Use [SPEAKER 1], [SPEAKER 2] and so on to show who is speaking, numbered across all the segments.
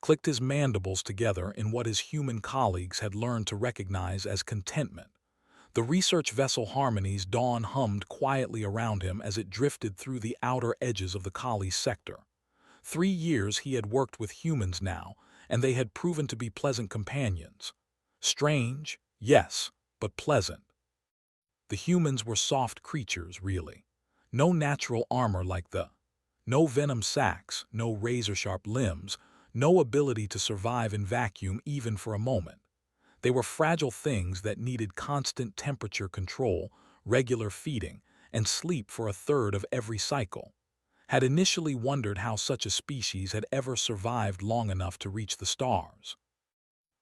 [SPEAKER 1] clicked his mandibles together in what his human colleagues had learned to recognize as contentment. The research vessel Harmony's dawn hummed quietly around him as it drifted through the outer edges of the collie sector. 3 years he had worked with humans now, and they had proven to be pleasant companions. Strange, yes, but pleasant. The humans were soft creatures, really. No natural armor like no venom sacs, no razor-sharp limbs, no ability to survive in vacuum even for a moment. They were fragile things that needed constant temperature control, regular feeding, and sleep for a third of every cycle. Had initially wondered how such a species had ever survived long enough to reach the stars.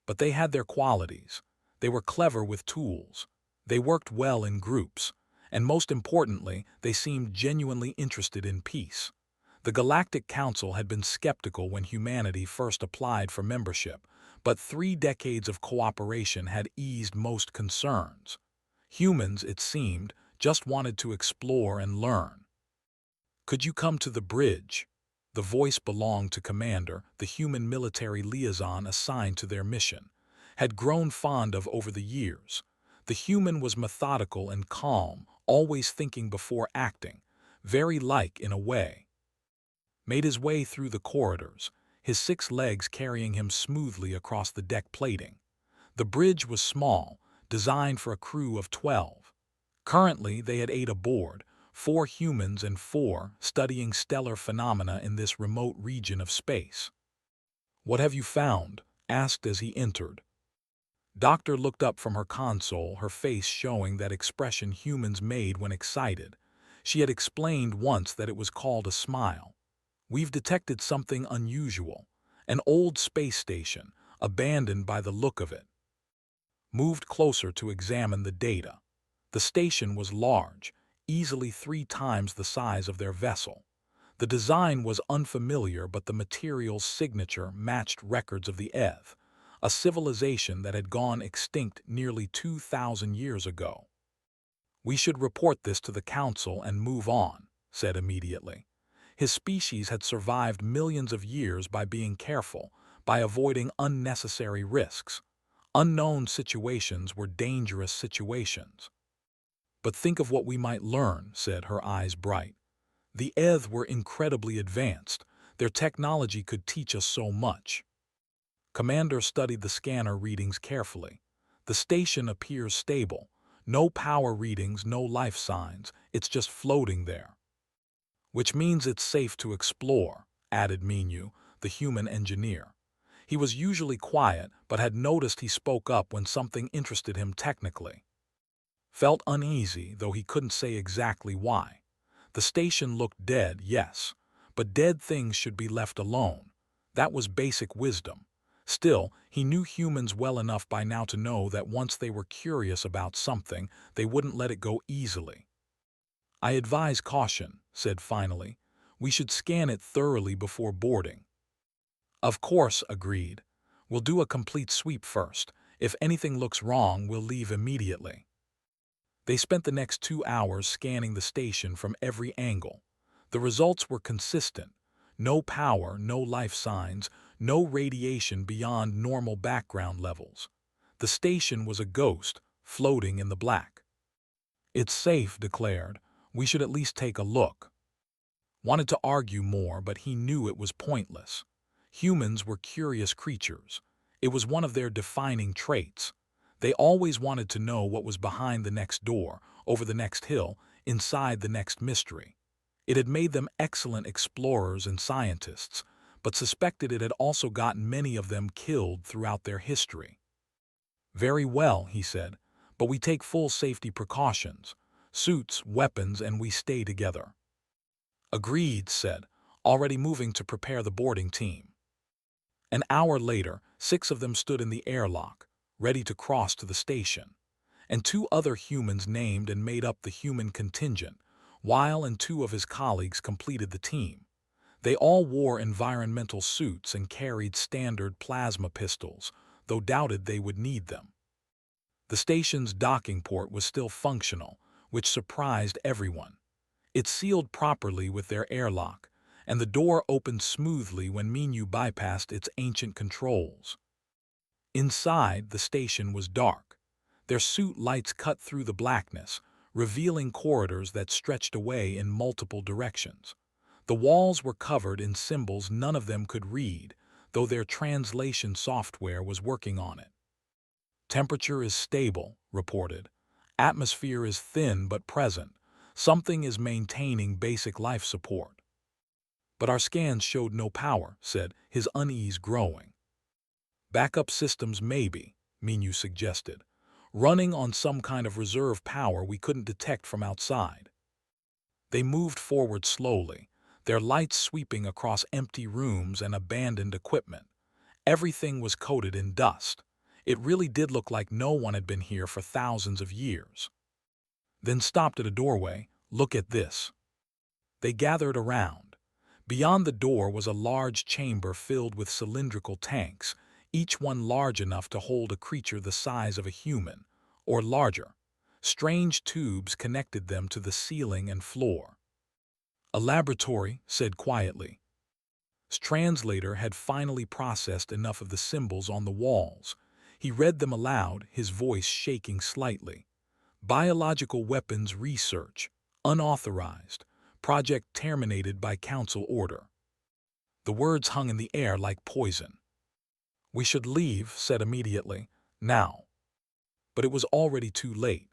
[SPEAKER 1] But they had their qualities. They were clever with tools. They worked well in groups. And most importantly, they seemed genuinely interested in peace. The Galactic Council had been skeptical when humanity first applied for membership, but 3 decades of cooperation had eased most concerns. Humans, it seemed, just wanted to explore and learn. "Could you come to the bridge?" The voice belonged to Commander, the human military liaison assigned to their mission. Had grown fond of over the years. The human was methodical and calm, always thinking before acting, very like in a way. Made his way through the corridors, his 6 legs carrying him smoothly across the deck plating. The bridge was small, designed for a crew of 12. Currently, they had 8 aboard, 4 humans and 4 studying stellar phenomena in this remote region of space. "What have you found?" asked as he entered. Doctor looked up from her console, her face showing that expression humans made when excited. She had explained once that it was called a smile. "We've detected something unusual. An old space station, abandoned by the look of it." Moved closer to examine the data. The station was large, easily 3 times the size of their vessel. The design was unfamiliar, but the material's signature matched records of the Eth, a civilization that had gone extinct nearly 2,000 years ago. "We should report this to the Council and move on," said immediately. His species had survived millions of years by being careful, by avoiding unnecessary risks. Unknown situations were dangerous situations. "But think of what we might learn," said, her eyes bright. "The Eth were incredibly advanced. Their technology could teach us so much." Commander studied the scanner readings carefully. "The station appears stable. No power readings, no life signs. It's just floating there." "Which means it's safe to explore," added Minyu, the human engineer. He was usually quiet, but had noticed he spoke up when something interested him technically. Felt uneasy, though he couldn't say exactly why. The station looked dead, yes, but dead things should be left alone. That was basic wisdom. Still, he knew humans well enough by now to know that once they were curious about something, they wouldn't let it go easily. "I advise caution," said finally. "We should scan it thoroughly before boarding." "Of course," agreed. "We'll do a complete sweep first. If anything looks wrong, we'll leave immediately." They spent the next 2 hours scanning the station from every angle. The results were consistent. No power, no life signs, no radiation beyond normal background levels. The station was a ghost, floating in the black. "It's safe," declared. "We should at least take a look." Wanted to argue more, but he knew it was pointless. Humans were curious creatures. It was one of their defining traits. They always wanted to know what was behind the next door, over the next hill, inside the next mystery. It had made them excellent explorers and scientists, but suspected it had also gotten many of them killed throughout their history. "Very well," he said, "but we take full safety precautions. Suits, weapons, and we stay together." "Agreed," said, already moving to prepare the boarding team. An hour later, 6 of them stood in the airlock, ready to cross to the station, and 2 other humans named and made up the human contingent, while and 2 of his colleagues completed the team. They all wore environmental suits and carried standard plasma pistols, though doubted they would need them. The station's docking port was still functional, which surprised everyone. It sealed properly with their airlock, and the door opened smoothly when Minu bypassed its ancient controls. Inside, the station was dark. Their suit lights cut through the blackness, revealing corridors that stretched away in multiple directions. The walls were covered in symbols none of them could read, though their translation software was working on it. Temperature is stable, reported. Atmosphere is thin but present. Something is maintaining basic life support. But our scans showed no power, said, his unease growing. Backup systems maybe, Minu suggested, running on some kind of reserve power we couldn't detect from outside. They moved forward slowly, their lights sweeping across empty rooms and abandoned equipment. Everything was coated in dust. It really did look like no one had been here for thousands of years. Then stopped at a doorway. Look at this. They gathered around. Beyond the door was a large chamber filled with cylindrical tanks, each one large enough to hold a creature the size of a human, or larger. Strange tubes connected them to the ceiling and floor. A laboratory, said quietly. His translator had finally processed enough of the symbols on the walls. He read them aloud, his voice shaking slightly. Biological weapons research, unauthorized, project terminated by council order. The words hung in the air like poison. We should leave, said immediately, now. But it was already too late.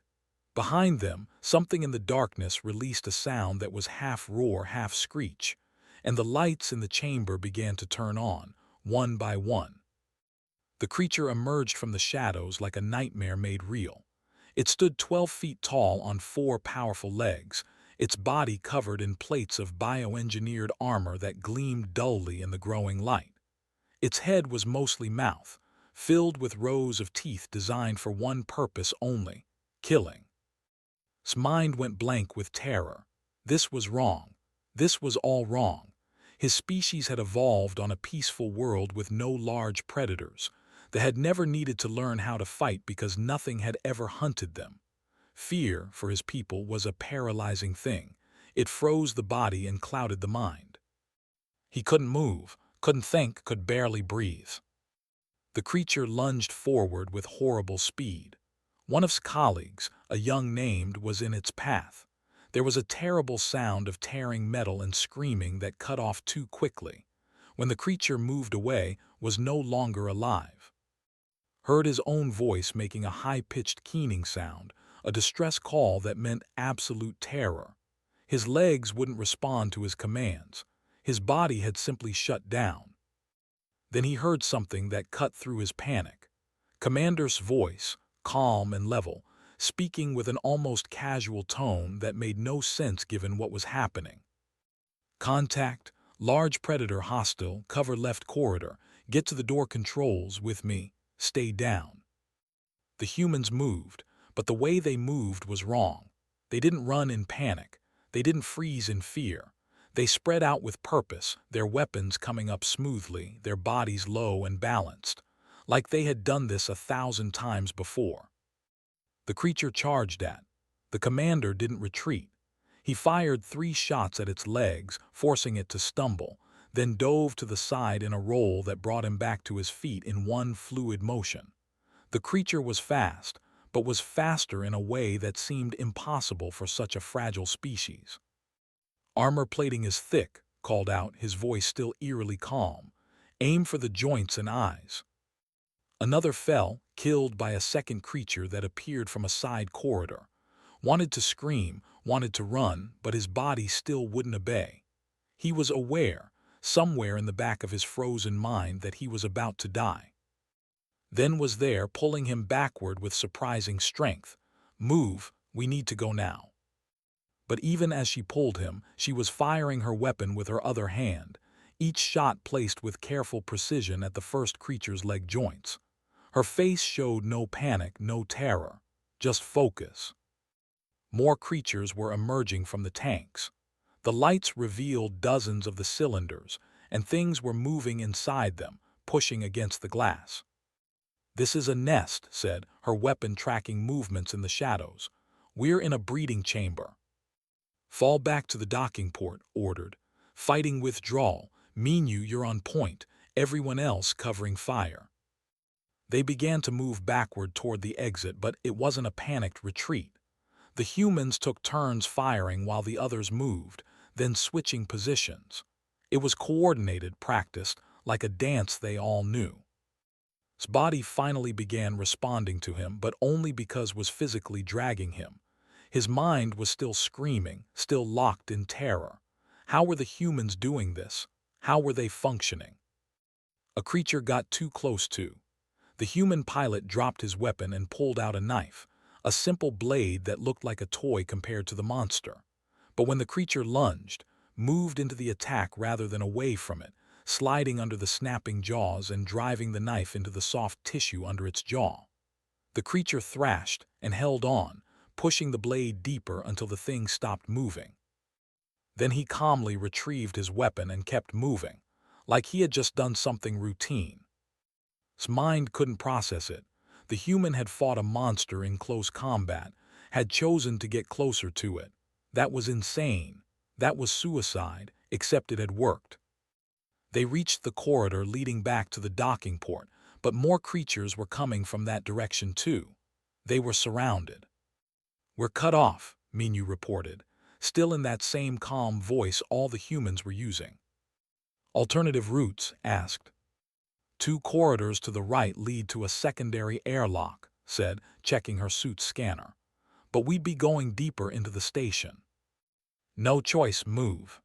[SPEAKER 1] Behind them, something in the darkness released a sound that was half roar, half screech, and the lights in the chamber began to turn on, one by one. The creature emerged from the shadows like a nightmare made real. It stood 12 feet tall on 4 powerful legs, its body covered in plates of bioengineered armor that gleamed dully in the growing light. Its head was mostly mouth, filled with rows of teeth designed for one purpose only, killing. His mind went blank with terror. This was wrong. This was all wrong. His species had evolved on a peaceful world with no large predators. They had never needed to learn how to fight because nothing had ever hunted them. Fear, for his people, was a paralyzing thing. It froze the body and clouded the mind. He couldn't move, couldn't think, could barely breathe. The creature lunged forward with horrible speed. One of his colleagues, a young named, was in its path. There was a terrible sound of tearing metal and screaming that cut off too quickly. When the creature moved away, was no longer alive. Heard his own voice making a high-pitched keening sound, a distress call that meant absolute terror. His legs wouldn't respond to his commands. His body had simply shut down. Then he heard something that cut through his panic. Commander's voice, calm and level, speaking with an almost casual tone that made no sense given what was happening. Contact, large predator hostile, cover left corridor, get to the door controls with me, stay down. The humans moved, but the way they moved was wrong. They didn't run in panic. They didn't freeze in fear. They spread out with purpose, their weapons coming up smoothly, their bodies low and balanced, like they had done this 1,000 times before. The creature charged at. The commander didn't retreat. He fired 3 shots at its legs, forcing it to stumble, then dove to the side in a roll that brought him back to his feet in one fluid motion. The creature was fast, but was faster in a way that seemed impossible for such a fragile species. Armor plating is thick, called out, his voice still eerily calm. Aim for the joints and eyes. Another fell, killed by a second creature that appeared from a side corridor. Wanted to scream, wanted to run, but his body still wouldn't obey. He was aware, somewhere in the back of his frozen mind, that he was about to die. Then was there, pulling him backward with surprising strength. Move, we need to go now. But even as she pulled him, she was firing her weapon with her other hand, each shot placed with careful precision at the first creature's leg joints. Her face showed no panic, no terror, just focus. More creatures were emerging from the tanks. The lights revealed dozens of the cylinders, and things were moving inside them, pushing against the glass. This is a nest, said, her weapon tracking movements in the shadows. We're in a breeding chamber. Fall back to the docking port, ordered. Fighting withdrawal. Minyu, you're on point. Everyone else covering fire. They began to move backward toward the exit, but it wasn't a panicked retreat. The humans took turns firing while the others moved, then switching positions. It was coordinated, practiced, like a dance they all knew. His body finally began responding to him, but only because was physically dragging him. His mind was still screaming, still locked in terror. How were the humans doing this? How were they functioning? A creature got too close to. The human pilot dropped his weapon and pulled out a knife, a simple blade that looked like a toy compared to the monster. But when the creature lunged, moved into the attack rather than away from it, sliding under the snapping jaws and driving the knife into the soft tissue under its jaw. The creature thrashed and held on, pushing the blade deeper until the thing stopped moving. Then he calmly retrieved his weapon and kept moving, like he had just done something routine. His mind couldn't process it. The human had fought a monster in close combat, had chosen to get closer to it. That was insane. That was suicide, except it had worked. They reached the corridor leading back to the docking port, but more creatures were coming from that direction too. They were surrounded. "We're cut off," Minyu reported, still in that same calm voice all the humans were using. "Alternative routes?" asked. "Two corridors to the right lead to a secondary airlock," said, checking her suit's scanner. "But we'd be going deeper into the station." "No choice, move."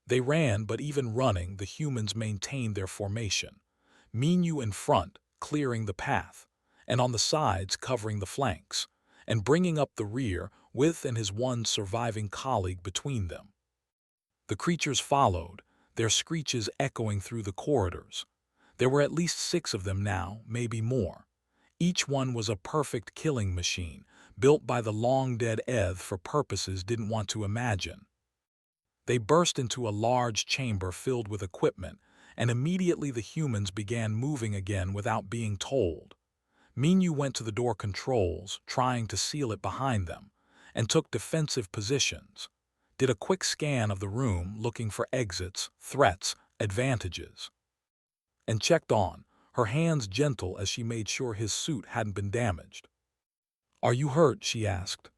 [SPEAKER 1] They ran, but even running, the humans maintained their formation. Minyu in front, clearing the path, and on the sides covering the flanks, and bringing up the rear, with and his one surviving colleague between them. The creatures followed, their screeches echoing through the corridors. There were at least 6 of them now, maybe more. Each one was a perfect killing machine, built by the long-dead Eth for purposes didn't want to imagine. They burst into a large chamber filled with equipment, and immediately the humans began moving again without being told. Minyu went to the door controls, trying to seal it behind them, and took defensive positions. Did a quick scan of the room, looking for exits, threats, advantages. And checked on, her hands gentle as she made sure his suit hadn't been damaged. "Are you hurt?" she asked.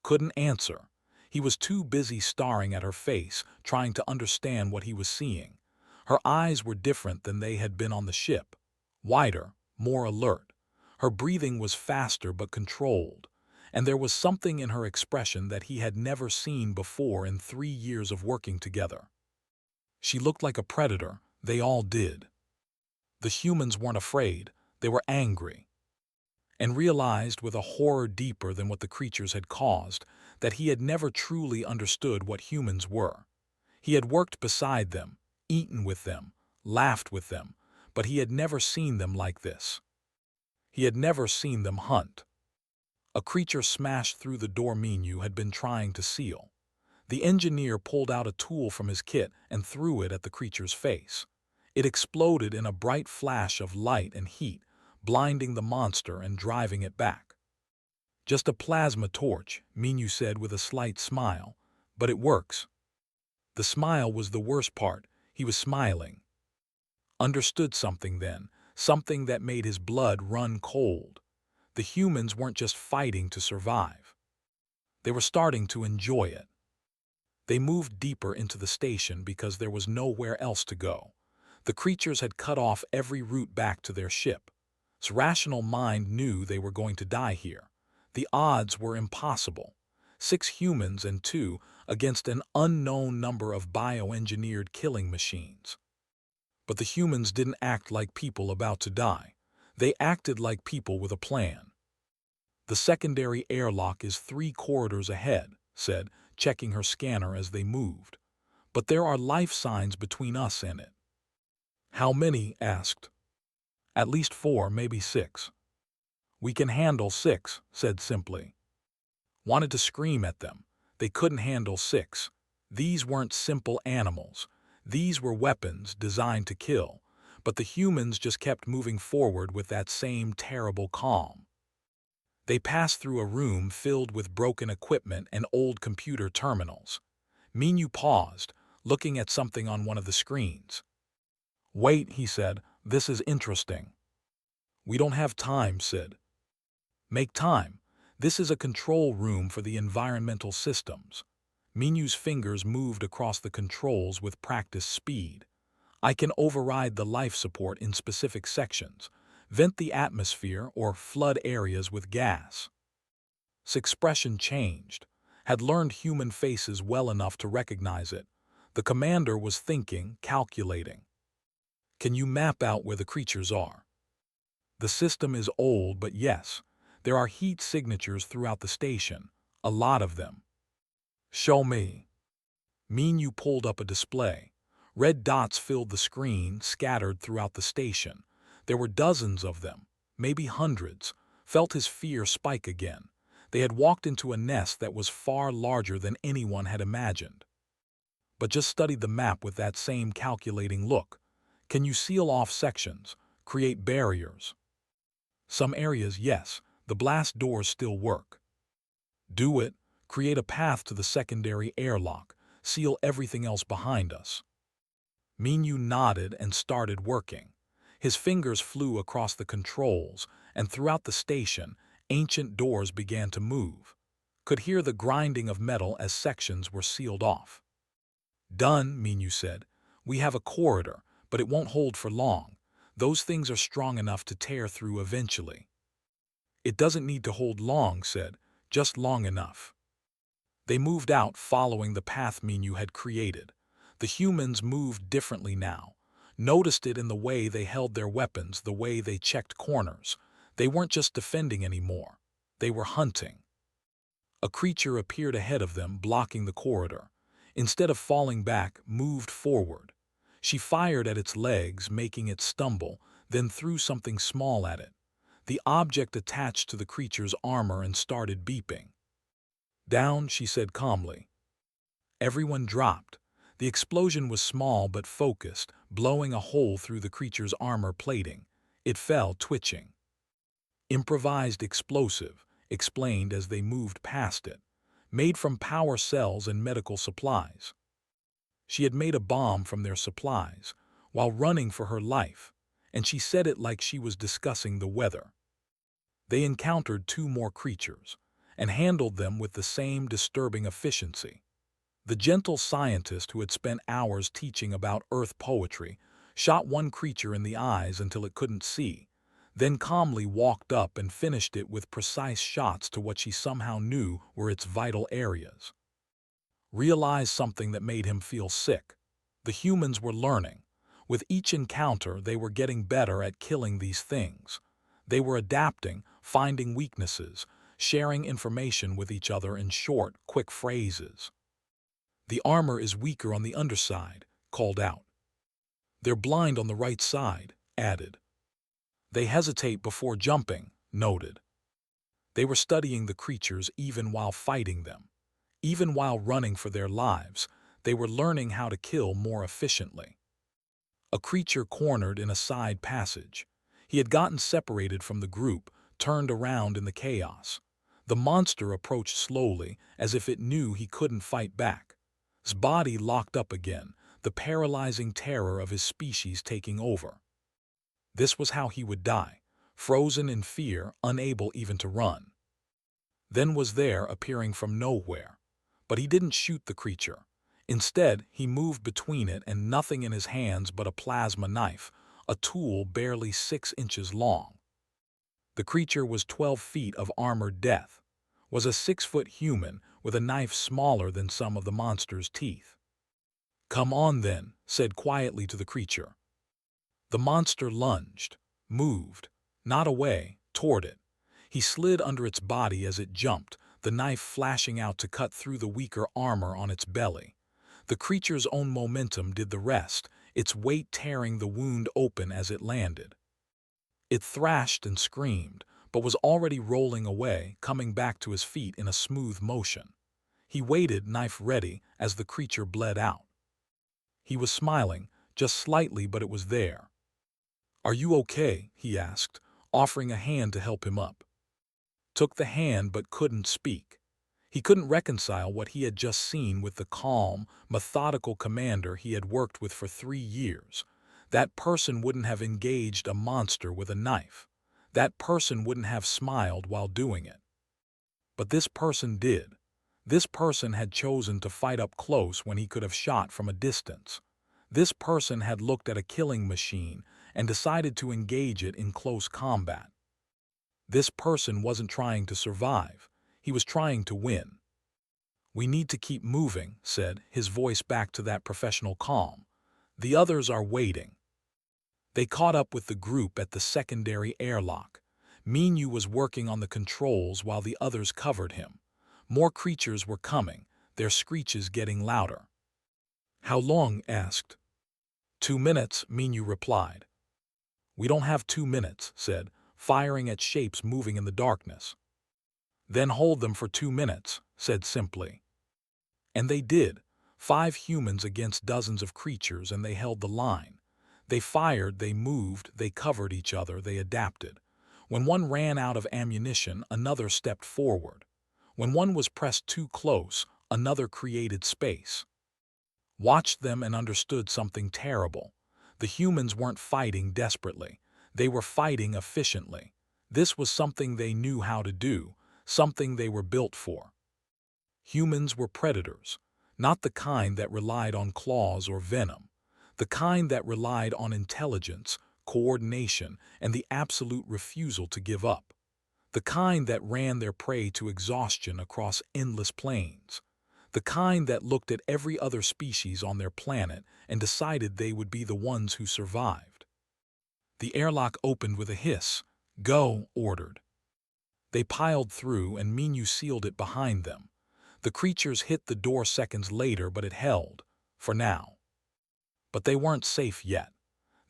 [SPEAKER 1] Couldn't answer. He was too busy staring at her face, trying to understand what he was seeing. Her eyes were different than they had been on the ship. Wider, more alert. Her breathing was faster but controlled, and there was something in her expression that he had never seen before in 3 years of working together. She looked like a predator, they all did. The humans weren't afraid, they were angry, and realized with a horror deeper than what the creatures had caused that he had never truly understood what humans were. He had worked beside them, eaten with them, laughed with them, but he had never seen them like this. He had never seen them hunt. A creature smashed through the door Minyu had been trying to seal. The engineer pulled out a tool from his kit and threw it at the creature's face. It exploded in a bright flash of light and heat, blinding the monster and driving it back. "Just a plasma torch," Minyu said with a slight smile, "but it works." The smile was the worst part. He was smiling. Understood something then, something that made his blood run cold. The humans weren't just fighting to survive. They were starting to enjoy it. They moved deeper into the station because there was nowhere else to go. The creatures had cut off every route back to their ship. His rational mind knew they were going to die here. The odds were impossible. 6 humans and 2 against an unknown number of bioengineered killing machines. But the humans didn't act like people about to die. They acted like people with a plan. "The secondary airlock is 3 corridors ahead," said, checking her scanner as they moved. "But there are life signs between us and it." "How many?" asked. "At least 4, maybe 6. "We can handle 6, said simply. Wanted to scream at them. They couldn't handle 6. These weren't simple animals. These were weapons designed to kill, but the humans just kept moving forward with that same terrible calm. They passed through a room filled with broken equipment and old computer terminals. Minyu paused, looking at something on one of the screens. "Wait," he said, "this is interesting." "We don't have time," said. "Make time. This is a control room for the environmental systems." Minu's fingers moved across the controls with practiced speed. "I can override the life support in specific sections, vent the atmosphere or flood areas with gas." His expression changed, had learned human faces well enough to recognize it. The commander was thinking, calculating. "Can you map out where the creatures are?" "The system is old, but yes, there are heat signatures throughout the station, a lot of them." "Show me." Minu pulled up a display. Red dots filled the screen, scattered throughout the station. There were dozens of them, maybe hundreds. Felt his fear spike again. They had walked into a nest that was far larger than anyone had imagined. But just studied the map with that same calculating look. "Can you seal off sections? Create barriers?" "Some areas, yes. The blast doors still work." "Do it. Create a path to the secondary airlock. Seal everything else behind us." Minu nodded and started working. His fingers flew across the controls, and throughout the station, ancient doors began to move. Could hear the grinding of metal as sections were sealed off. "Done," Minu said. "We have a corridor, but it won't hold for long. Those things are strong enough to tear through eventually." "It doesn't need to hold long," said, "just long enough." They moved out following the path Minu had created. The humans moved differently now. Noticed it in the way they held their weapons, the way they checked corners. They weren't just defending anymore. They were hunting. A creature appeared ahead of them, blocking the corridor. Instead of falling back, moved forward. She fired at its legs, making it stumble, then threw something small at it. The object attached to the creature's armor and started beeping. "Down," she said calmly. Everyone dropped. The explosion was small but focused, blowing a hole through the creature's armor plating. It fell, twitching. "Improvised explosive," explained as they moved past it. "Made from power cells and medical supplies." She had made a bomb from their supplies, while running for her life, and she said it like she was discussing the weather. They encountered two more creatures, and handled them with the same disturbing efficiency. The gentle scientist who had spent hours teaching about Earth poetry shot one creature in the eyes until it couldn't see, then calmly walked up and finished it with precise shots to what she somehow knew were its vital areas. Realized something that made him feel sick. The humans were learning. With each encounter, they were getting better at killing these things. They were adapting, finding weaknesses, sharing information with each other in short, quick phrases. "The armor is weaker on the underside," called out. "They're blind on the right side," added. "They hesitate before jumping," noted. They were studying the creatures even while fighting them. Even while running for their lives, they were learning how to kill more efficiently. A creature cornered in a side passage. He had gotten separated from the group, turned around in the chaos. The monster approached slowly, as if it knew he couldn't fight back. His body locked up again, the paralyzing terror of his species taking over. This was how he would die, frozen in fear, unable even to run. Then was there, appearing from nowhere. But he didn't shoot the creature. Instead, he moved between it and nothing in his hands but a plasma knife, a tool barely 6 inches long. The creature was 12 feet of armored death, was a 6-foot human with a knife smaller than some of the monster's teeth. "Come on then," said quietly to the creature. The monster lunged, moved, not away, toward it. He slid under its body as it jumped, the knife flashing out to cut through the weaker armor on its belly. The creature's own momentum did the rest, its weight tearing the wound open as it landed. It thrashed and screamed, but was already rolling away, coming back to his feet in a smooth motion. He waited, knife ready, as the creature bled out. He was smiling, just slightly, but it was there. "Are you okay?" he asked, offering a hand to help him up. Took the hand but couldn't speak. He couldn't reconcile what he had just seen with the calm, methodical commander he had worked with for 3 years. That person wouldn't have engaged a monster with a knife. That person wouldn't have smiled while doing it. But this person did. This person had chosen to fight up close when he could have shot from a distance. This person had looked at a killing machine and decided to engage it in close combat. This person wasn't trying to survive. He was trying to win. "We need to keep moving," said, his voice back to that professional calm. "The others are waiting." They caught up with the group at the secondary airlock. Minyu was working on the controls while the others covered him. More creatures were coming, their screeches getting louder. "How long?" asked. "2 minutes," Minyu replied. "We don't have 2 minutes," said, firing at shapes moving in the darkness. "Then hold them for 2 minutes," said simply. And they did. 5 humans against dozens of creatures, and they held the line. They fired, they moved, they covered each other, they adapted. When one ran out of ammunition, another stepped forward. When one was pressed too close, another created space. Watched them and understood something terrible. The humans weren't fighting desperately. They were fighting efficiently. This was something they knew how to do, something they were built for. Humans were predators, not the kind that relied on claws or venom, the kind that relied on intelligence, coordination, and the absolute refusal to give up. The kind that ran their prey to exhaustion across endless plains. The kind that looked at every other species on their planet and decided they would be the ones who survived. The airlock opened with a hiss. "Go," ordered. They piled through, and Minyu sealed it behind them. The creatures hit the door seconds later, but it held, for now. But they weren't safe yet.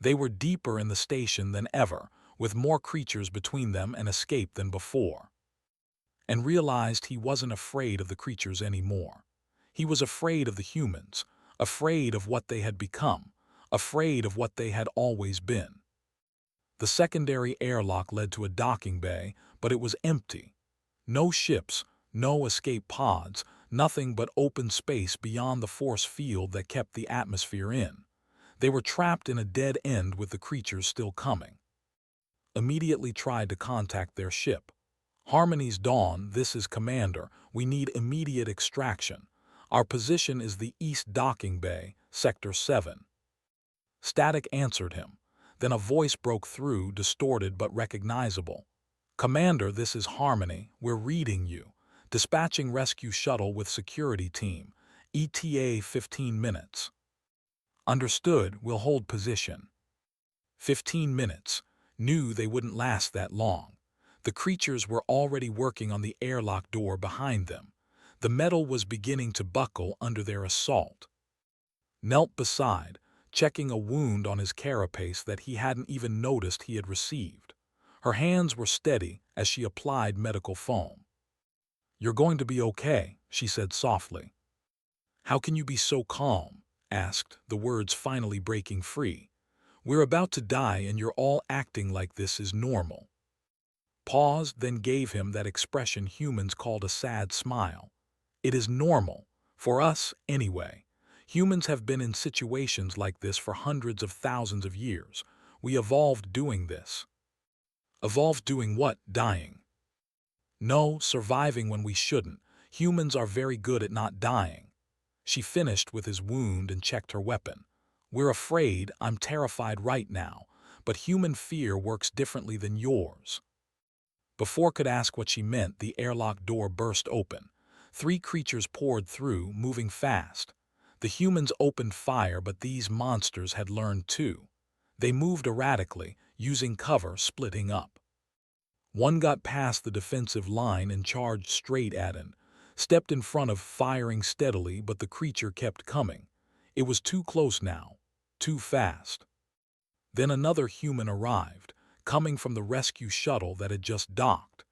[SPEAKER 1] They were deeper in the station than ever, with more creatures between them and escape than before. And realized he wasn't afraid of the creatures anymore. He was afraid of the humans, afraid of what they had become, afraid of what they had always been. The secondary airlock led to a docking bay, but it was empty. No ships, no escape pods, nothing but open space beyond the force field that kept the atmosphere in. They were trapped in a dead end with the creatures still coming. Immediately tried to contact their ship. "Harmony's Dawn, this is Commander. We need immediate extraction. Our position is the East Docking Bay, Sector 7. Static answered him. Then a voice broke through, distorted but recognizable. "Commander, this is Harmony. We're reading you. Dispatching rescue shuttle with security team. ETA 15 minutes. Understood, we'll hold position." 15 minutes. Knew they wouldn't last that long. The creatures were already working on the airlock door behind them. The metal was beginning to buckle under their assault. Knelt beside, checking a wound on his carapace that he hadn't even noticed he had received. Her hands were steady as she applied medical foam. "You're going to be okay," she said softly. "How can you be so calm?" asked, the words finally breaking free. "We're about to die and you're all acting like this is normal." Paused, then gave him that expression humans called a sad smile. "It is normal. For us, anyway. Humans have been in situations like this for hundreds of thousands of years. We evolved doing this." "Evolved doing what?" "Dying." "No, surviving when we shouldn't. Humans are very good at not dying." She finished with his wound and checked her weapon. "We're afraid, I'm terrified right now, but human fear works differently than yours." Before could ask what she meant, the airlock door burst open. 3 creatures poured through, moving fast. The humans opened fire, but these monsters had learned too. They moved erratically, using cover, splitting up. One got past the defensive line and charged straight at him. Stepped in front of, firing steadily, but the creature kept coming. It was too close now. Too fast. Then another human arrived, coming from the rescue shuttle that had just docked.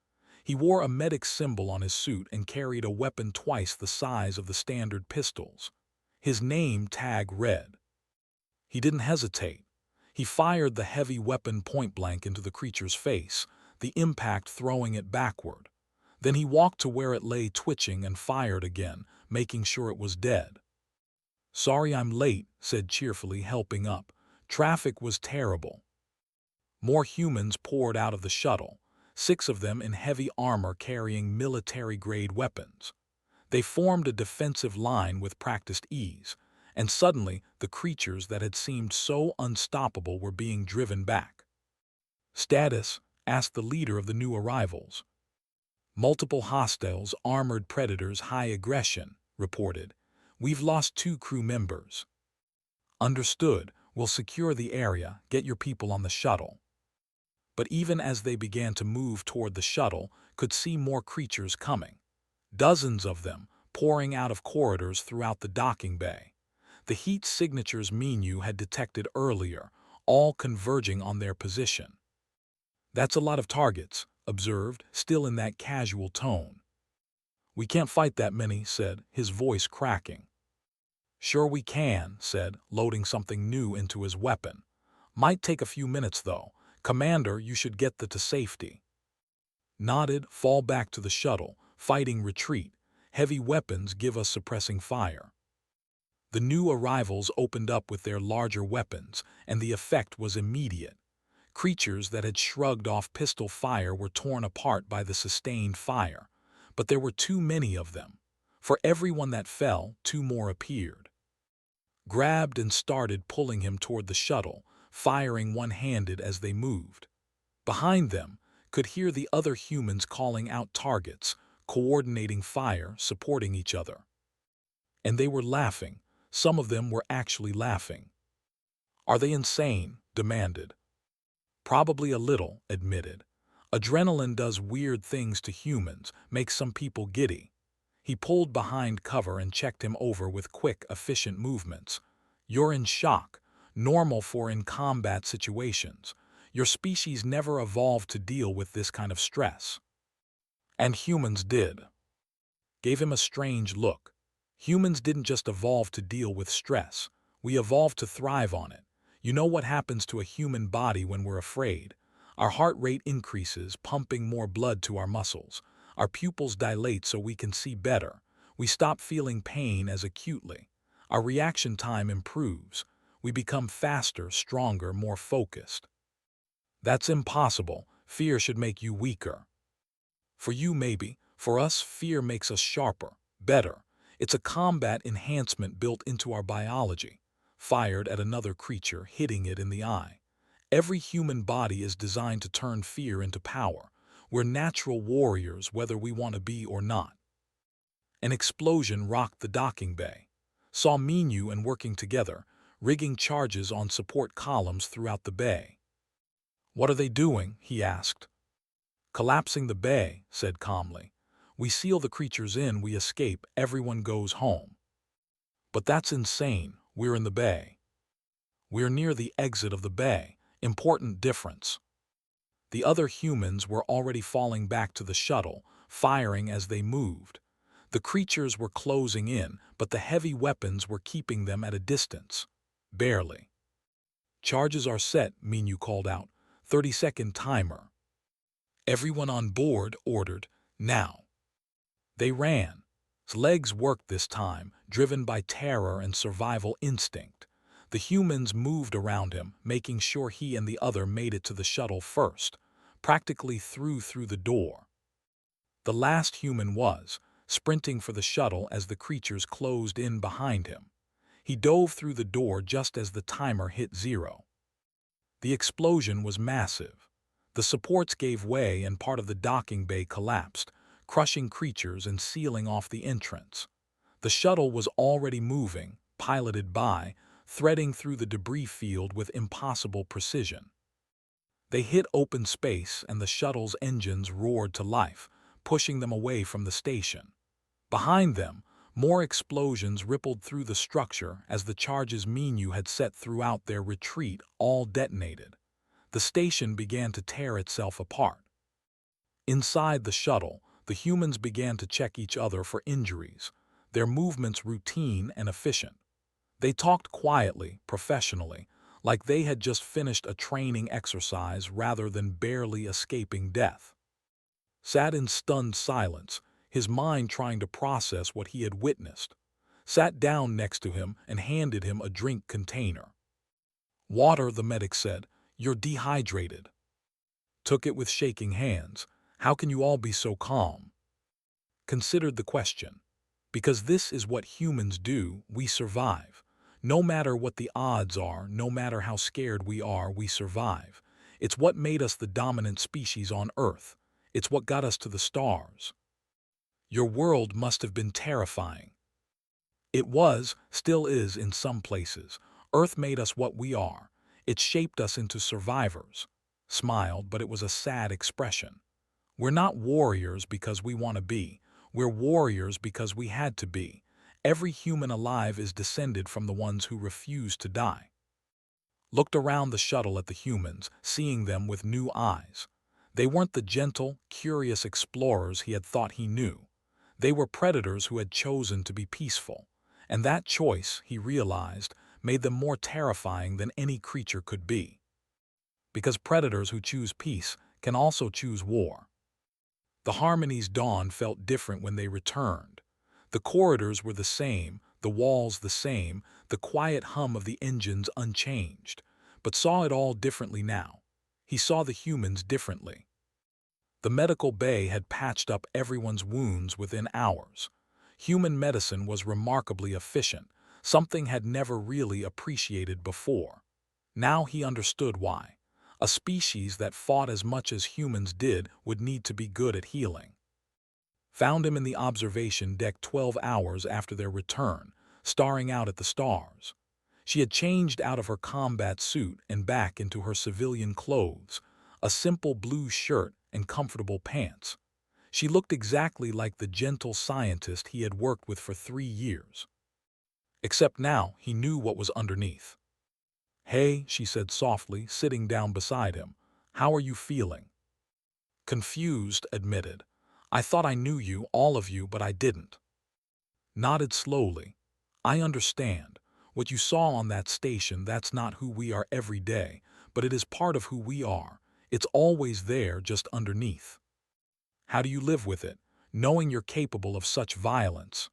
[SPEAKER 1] He wore a medic symbol on his suit and carried a weapon twice the size of the standard pistols. His name tag read. He didn't hesitate. He fired the heavy weapon point-blank into the creature's face, the impact throwing it backward. Then he walked to where it lay twitching and fired again, making sure it was dead. "Sorry I'm late," said cheerfully, helping up. "Traffic was terrible." More humans poured out of the shuttle, 6 of them in heavy armor carrying military-grade weapons. They formed a defensive line with practiced ease, and suddenly the creatures that had seemed so unstoppable were being driven back. "Status?" asked the leader of the new arrivals. "Multiple hostiles, armored predators, high aggression," reported. "We've lost 2 crew members." "Understood. We'll secure the area, get your people on the shuttle." But even as they began to move toward the shuttle, could see more creatures coming. Dozens of them, pouring out of corridors throughout the docking bay. The heat signatures Minu had detected earlier, all converging on their position. "That's a lot of targets," observed, still in that casual tone. "We can't fight that many," said, his voice cracking. "Sure we can," said, loading something new into his weapon. "Might take a few minutes, though. Commander, you should get the to safety." Nodded, fall back to the shuttle, fighting retreat. Heavy weapons give us suppressing fire. The new arrivals opened up with their larger weapons, and the effect was immediate. Creatures that had shrugged off pistol fire were torn apart by the sustained fire, but there were too many of them. For every one that fell, 2 more appeared. Grabbed and started pulling him toward the shuttle, firing one-handed as they moved. Behind them, could hear the other humans calling out targets, coordinating fire, supporting each other. And they were laughing. Some of them were actually laughing. "Are they insane?" demanded. "Probably a little," admitted. "Adrenaline does weird things to humans, makes some people giddy." He pulled behind cover and checked him over with quick, efficient movements. "You're in shock, normal for in-combat situations. Your species never evolved to deal with this kind of stress." "And humans did." Gave him a strange look. "Humans didn't just evolve to deal with stress. We evolved to thrive on it. You know what happens to a human body when we're afraid? Our heart rate increases, pumping more blood to our muscles. Our pupils dilate so we can see better. We stop feeling pain as acutely. Our reaction time improves. We become faster, stronger, more focused." "That's impossible. Fear should make you weaker." "For you, maybe. For us, fear makes us sharper, better. It's a combat enhancement built into our biology." Fired at another creature, hitting it in the eye. "Every human body is designed to turn fear into power. We're natural warriors, whether we want to be or not." An explosion rocked the docking bay. Saw Minu and working together, rigging charges on support columns throughout the bay. "What are they doing?" he asked. "Collapsing the bay," said calmly. "We seal the creatures in, we escape, everyone goes home." "But that's insane. We're in the bay." "We're near the exit of the bay. Important difference." The other humans were already falling back to the shuttle, firing as they moved. The creatures were closing in, but the heavy weapons were keeping them at a distance. Barely. "Charges are set," Minu called out. 30-second timer. "Everyone on board," ordered. "Now." They ran. His legs worked this time, driven by terror and survival instinct. The humans moved around him, making sure he and the other made it to the shuttle first, practically through the door. The last human was, sprinting for the shuttle as the creatures closed in behind him. He dove through the door just as the timer hit 0. The explosion was massive. The supports gave way and part of the docking bay collapsed, crushing creatures and sealing off the entrance. The shuttle was already moving, piloted by, threading through the debris field with impossible precision. They hit open space and the shuttle's engines roared to life, pushing them away from the station. Behind them, more explosions rippled through the structure as the charges Minu had set throughout their retreat all detonated. The station began to tear itself apart. Inside the shuttle, the humans began to check each other for injuries, their movements routine and efficient. They talked quietly, professionally, like they had just finished a training exercise rather than barely escaping death. sat in stunned silence, his mind trying to process what he had witnessed, sat down next to him and handed him a drink container. "Water," the medic said. "You're dehydrated." Took it with shaking hands. "How can you all be so calm?" Considered the question. "Because this is what humans do, we survive. No matter what the odds are, no matter how scared we are, we survive. It's what made us the dominant species on Earth. It's what got us to the stars." "Your world must have been terrifying." "It was, still is in some places. Earth made us what we are. It shaped us into survivors." Smiled, but it was a sad expression. "We're not warriors because we want to be. We're warriors because we had to be. Every human alive is descended from the ones who refused to die." Looked around the shuttle at the humans, seeing them with new eyes. They weren't the gentle, curious explorers he had thought he knew. They were predators who had chosen to be peaceful. And that choice, he realized, made them more terrifying than any creature could be. Because predators who choose peace can also choose war. The Harmony's dawn felt different when they returned. The corridors were the same, the walls the same, the quiet hum of the engines unchanged, but saw it all differently now. He saw the humans differently. The medical bay had patched up everyone's wounds within hours. Human medicine was remarkably efficient, something had never really appreciated before. Now he understood why. A species that fought as much as humans did would need to be good at healing. Found him in the observation deck 12 hours after their return, staring out at the stars. She had changed out of her combat suit and back into her civilian clothes, a simple blue shirt and comfortable pants. She looked exactly like the gentle scientist he had worked with for 3 years. Except now he knew what was underneath. "Hey," she said softly, sitting down beside him. "How are you feeling?" "Confused," admitted. "I thought I knew you, all of you, but I didn't." Nodded slowly. "I understand. What you saw on that station, that's not who we are every day, but it is part of who we are. It's always there, just underneath." "How do you live with it, knowing you're capable of such violence?"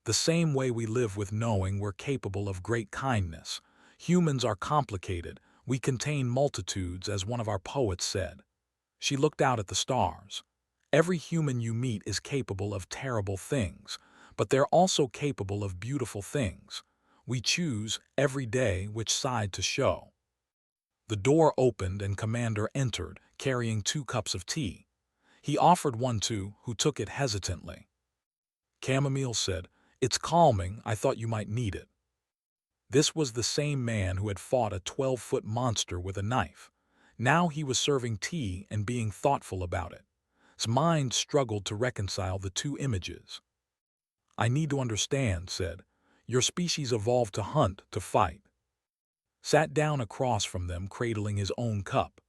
[SPEAKER 1] "The same way we live with knowing we're capable of great kindness. Humans are complicated. We contain multitudes, as one of our poets said." She looked out at the stars. "Every human you meet is capable of terrible things, but they're also capable of beautiful things. We choose, every day, which side to show." The door opened and Commander entered, carrying 2 cups of tea. He offered one to, who took it hesitantly. "Chamomile," said. "It's calming. I thought you might need it." This was the same man who had fought a 12-foot monster with a knife. Now he was serving tea and being thoughtful about it. His mind struggled to reconcile the two images. "I need to understand," said. "Your species evolved to hunt, to fight." Sat down across from them, cradling his own cup.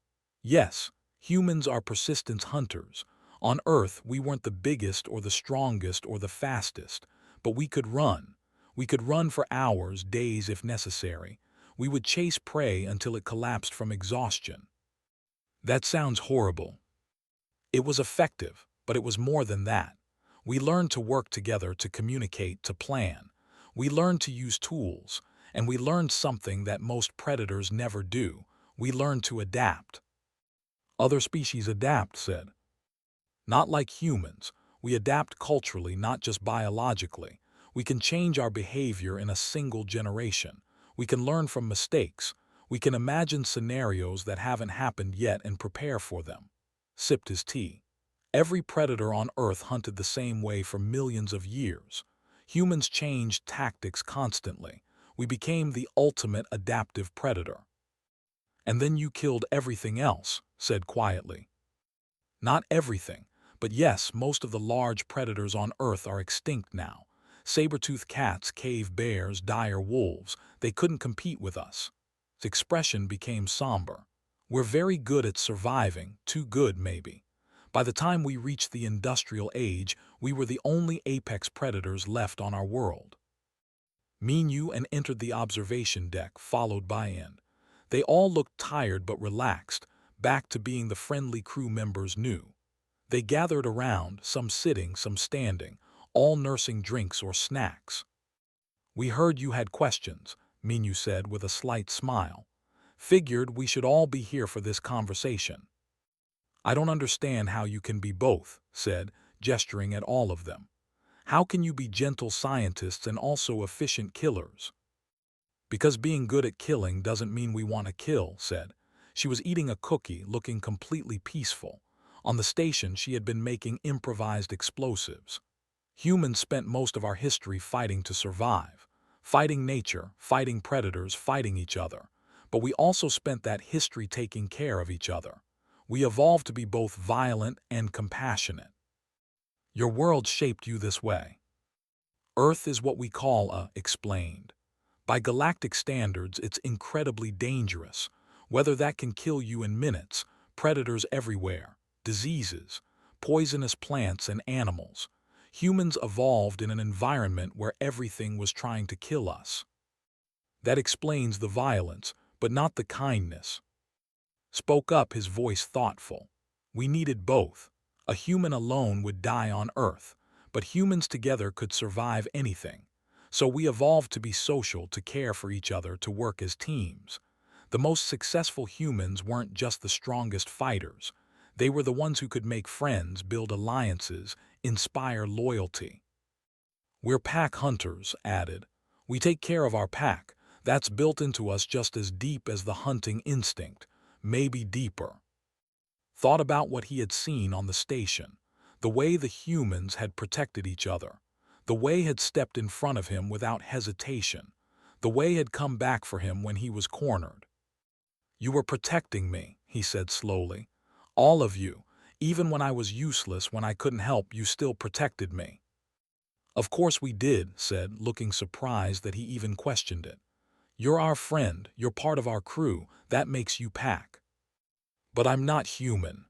[SPEAKER 1] "Yes, humans are persistent hunters. On Earth, we weren't the biggest or the strongest or the fastest, but we could run. We could run for hours, days if necessary. We would chase prey until it collapsed from exhaustion." "That sounds horrible." "It was effective, but it was more than that. We learned to work together, to communicate, to plan. We learned to use tools, and we learned something that most predators never do. We learned to adapt." "Other species adapt," said. "Not like humans. We adapt culturally, not just biologically. We can change our behavior in a single generation. We can learn from mistakes. We can imagine scenarios that haven't happened yet and prepare for them." Sipped his tea. "Every predator on Earth hunted the same way for millions of years. Humans changed tactics constantly. We became the ultimate adaptive predator." "And then you killed everything else," said quietly. "Not everything, but yes, most of the large predators on Earth are extinct now. Saber-toothed cats, cave bears, dire wolves, they couldn't compete with us." His expression became somber. "We're very good at surviving, too good maybe. By the time we reached the industrial age, we were the only apex predators left on our world." Mean you and entered the observation deck, followed by End. They all looked tired but relaxed, back to being the friendly crew members knew. They gathered around, some sitting, some standing, all nursing drinks or snacks. "We heard you had questions," Minyu said with a slight smile. "Figured we should all be here for this conversation." "I don't understand how you can be both," said, gesturing at all of them. "How can you be gentle scientists and also efficient killers?" "Because being good at killing doesn't mean we want to kill," said. She was eating a cookie, looking completely peaceful. On the station, she had been making improvised explosives. Humans spent most of our history fighting to survive. Fighting nature, fighting predators, fighting each other. But we also spent that history taking care of each other. We evolved to be both violent and compassionate. Your world shaped you this way. Earth is what we call a explained. By galactic standards, it's incredibly dangerous. Whether that can kill you in minutes, predators everywhere, diseases, poisonous plants and animals. Humans evolved in an environment where everything was trying to kill us. That explains the violence, but not the kindness. Spoke up, his voice thoughtful. We needed both. A human alone would die on Earth, but humans together could survive anything. So we evolved to be social, to care for each other, to work as teams. The most successful humans weren't just the strongest fighters. They were the ones who could make friends, build alliances, inspire loyalty. "We're pack hunters," added. "We take care of our pack. That's built into us just as deep as the hunting instinct, maybe deeper." Thought about what he had seen on the station, the way the humans had protected each other, the way had stepped in front of him without hesitation, the way had come back for him when he was cornered. "You were protecting me," he said slowly. "All of you. Even when I was useless, when I couldn't help, you still protected me." "Of course we did," said, looking surprised that he even questioned it. "You're our friend, you're part of our crew, that makes you pack." "But I'm not human."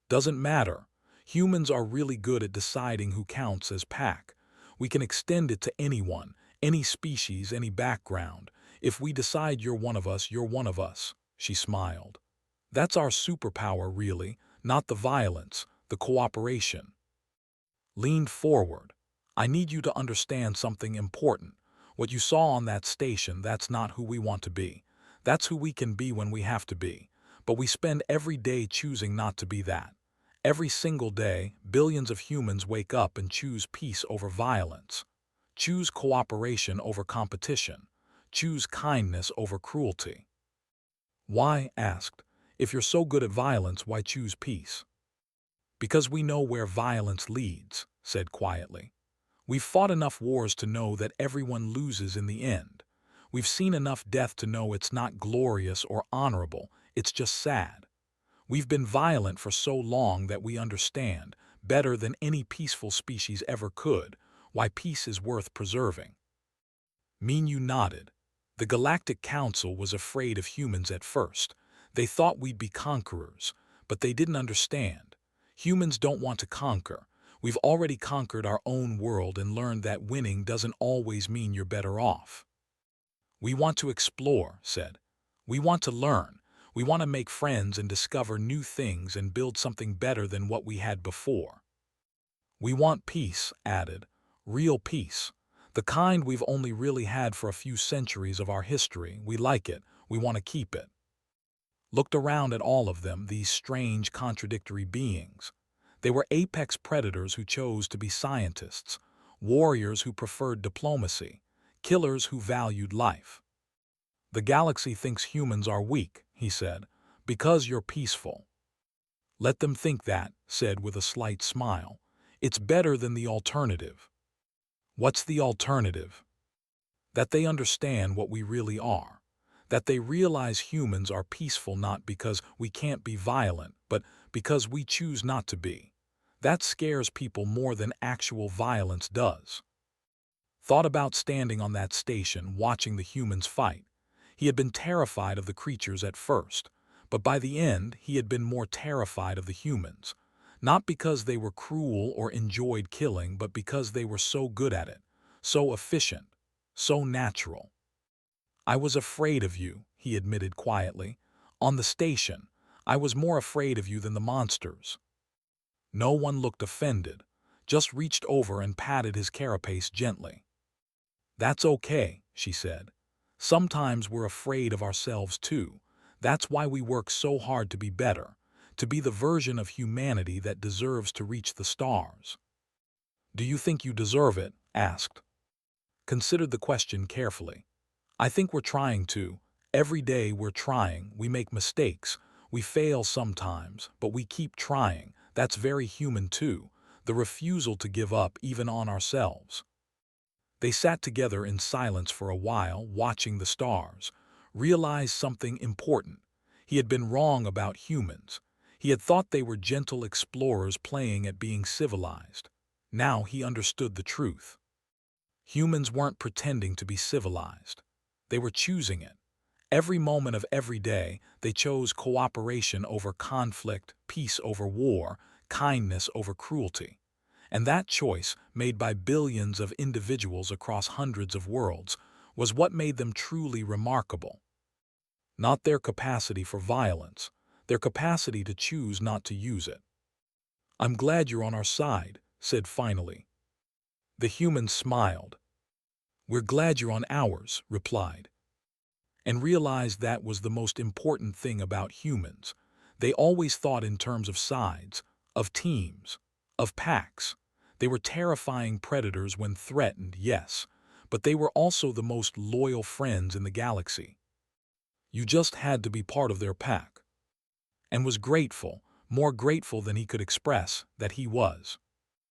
[SPEAKER 1] "Doesn't matter. Humans are really good at deciding who counts as pack. We can extend it to anyone, any species, any background. If we decide you're one of us, you're one of us," she smiled. "That's our superpower, really, not the violence, the cooperation." Leaned forward. "I need you to understand something important. What you saw on that station, that's not who we want to be. That's who we can be when we have to be. But we spend every day choosing not to be that. Every single day, billions of humans wake up and choose peace over violence. Choose cooperation over competition. Choose kindness over cruelty." "Why?" asked. "If you're so good at violence, why choose peace?" "Because we know where violence leads," said quietly. "We've fought enough wars to know that everyone loses in the end. We've seen enough death to know it's not glorious or honorable, it's just sad. We've been violent for so long that we understand, better than any peaceful species ever could, why peace is worth preserving." Minyu nodded. "The Galactic Council was afraid of humans at first. They thought we'd be conquerors, but they didn't understand. Humans don't want to conquer. We've already conquered our own world and learned that winning doesn't always mean you're better off. We want to explore," said. "We want to learn. We want to make friends and discover new things and build something better than what we had before." "We want peace," added. "Real peace. The kind we've only really had for a few centuries of our history. We like it. We want to keep it." Looked around at all of them, these strange, contradictory beings. They were apex predators who chose to be scientists, warriors who preferred diplomacy, killers who valued life. "The galaxy thinks humans are weak," he said, "because you're peaceful." "Let them think that," said with a slight smile. "It's better than the alternative." "What's the alternative?" "That they understand what we really are. That they realize humans are peaceful not because we can't be violent, but because we choose not to be. That scares people more than actual violence does." Thought about standing on that station, watching the humans fight. He had been terrified of the creatures at first, but by the end he had been more terrified of the humans. Not because they were cruel or enjoyed killing, but because they were so good at it, so efficient, so natural. "I was afraid of you," he admitted quietly. "On the station, I was more afraid of you than the monsters." No one looked offended, just reached over and patted his carapace gently. "That's okay," she said. "Sometimes we're afraid of ourselves too. That's why we work so hard to be better, to be the version of humanity that deserves to reach the stars." "Do you think you deserve it?" asked. Considered the question carefully. "I think we're trying to. Every day we're trying, we make mistakes, we fail sometimes, but we keep trying. That's very human too, the refusal to give up even on ourselves." They sat together in silence for a while, watching the stars, realized something important. He had been wrong about humans. He had thought they were gentle explorers playing at being civilized. Now he understood the truth. Humans weren't pretending to be civilized. They were choosing it. Every moment of every day, they chose cooperation over conflict, peace over war, kindness over cruelty. And that choice, made by billions of individuals across hundreds of worlds, was what made them truly remarkable. Not their capacity for violence, their capacity to choose not to use it. "I'm glad you're on our side," said finally. The human smiled. "We're glad you're on ours," replied. And realized that was the most important thing about humans. They always thought in terms of sides, of teams, of packs. They were terrifying predators when threatened, yes, but they were also the most loyal friends in the galaxy. You just had to be part of their pack. And was grateful, more grateful than he could express, that he was.